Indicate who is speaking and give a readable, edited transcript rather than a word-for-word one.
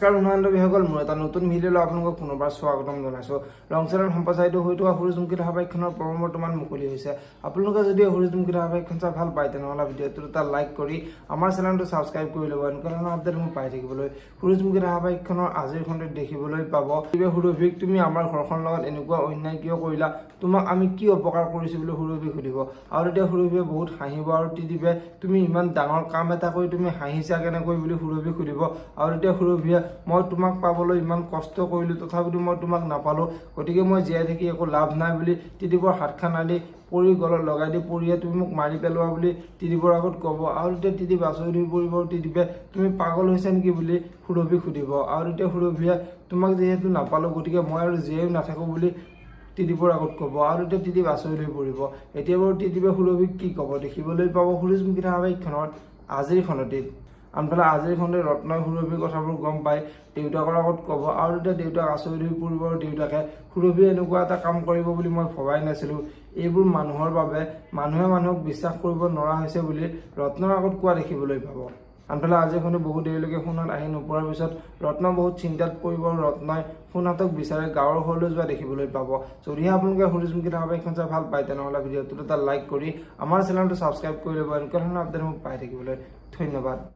Speaker 1: নমস্কাৰ উন্নয়নবিসকল, মোৰ এটা নতুন ভিডিঅ'লৈ আপোনালোকক পুনৰবাৰ স্বাগতম জনাইছোঁ। ৰং চেনেল সম্প্ৰচাৰিত হৈ থকা সূৰুযমুখী ধাৰাবাহিকখনৰ বৰ্তমান মুকলি হৈছে। আপোনালোকে যদি সূৰুযমুখী ধাৰাবাহিকখন চাই ভাল পায় তেনেহ'লে ভিডিঅ'টোত এটা লাইক কৰি আমাৰ চেনেলটো ছাবস্ক্ৰাইব কৰি ল'ব। এনেকুৱা ধৰণৰ আপডেট মোক পাই থাকিবলৈ সূৰুযমুখী ধাৰাবাহিকখনৰ আজিৰ খণ্ডত দেখিবলৈ পাব। সুৰভিক, তুমি আমাৰ ঘৰখনৰ লগত এনেকুৱা অন্যায় কিয় কৰিলা? তোমাক আমি কি অপকাৰ কৰিছোঁ বুলি সুৰভিক সুধিব। আৰু তেতিয়া সুৰভিয়ে বহুত হাঁহিব আৰু ত্ৰিদীপে তুমি ইমান ডাঙৰ কাম এটা কৰি তুমি হাঁহিছা কেনেকৈ বুলি সুৰভিক সুধিব। আৰু তেতিয়া সুৰভিয়ে মই তোমাক পাবলৈ ইমান কষ্ট কৰিলোঁ, তথাপিতো মই তোমাক নাপালোঁ, গতিকে মই জীয়াই থাকি একো লাভ নাই বুলি ত্ৰিদীপৰ হাতখন আনি পৰি গলত লগাই দি পৰিয়ে তুমি মোক মাৰি পেলোৱা বুলি ত্ৰিদীপৰ আগত ক'ব। আৰু তেতিয়া ত্ৰিদীপ আচৰিত হৈ পৰিব। ত্ৰিদীপে তুমি পাগল হৈছা নেকি বুলি সুৰভিক সুধিব। আৰু তেতিয়া সুৰভিয়ে তোমাক যিহেতু নাপালোঁ গতিকে মই আৰু জীয়াইও নাথাকোঁ বুলি ত্ৰিদীপৰ আগত ক'ব। আৰু তেতিয়া ত্ৰিদীপ আচৰিত হৈ পৰিব। এতিয়া বাৰু ত্ৰিদীপে সুৰভিক কি ক'ব দেখিবলৈ পাব সূৰুযমুখী ধাৰাবাহিকখনৰ আজিৰ খণ্ডটিত। আনফালে আজিৰ খণ্ডত ৰত্নই সুৰভিৰ কথাবোৰ গম পাই দেউতাকৰ আগত ক'ব। আৰু তেতিয়া দেউতাক আচৰিত হৈ পৰিব আৰু দেউতাকে সুৰভিয়ে এনেকুৱা এটা কাম কৰিব বুলি মই ভবাই নাছিলোঁ, এইবোৰ মানুহৰ বাবে মানুহে মানুহক বিশ্বাস কৰিব নোৱাৰা হৈছে বুলি ৰত্নৰ আগত কোৱা দেখিবলৈ পাব। আনফালে আজিৰ খণ্ডত বহু দেৰিলৈকে সোণাত আহি নপৰাৰ পিছত ৰত্ন বহুত চিন্তাত পৰিব আৰু ৰত্নই সোণাতক বিচাৰি গাঁৱৰ ঘৰলৈ যোৱা দেখিবলৈ পাব। যদিহে আপোনালোকে সূৰুযমুখী ধাৰাবাহিকখন চাই ভাল পায় তেনেহ'লে ভিডিঅ'টোত এটা লাইক কৰি আমাৰ চেনেলটো ছাবস্ক্ৰাইব কৰি ল'ব। এনেকুৱা ধৰণৰ আপডেট মোক পাই থাকিবলৈ ধন্যবাদ।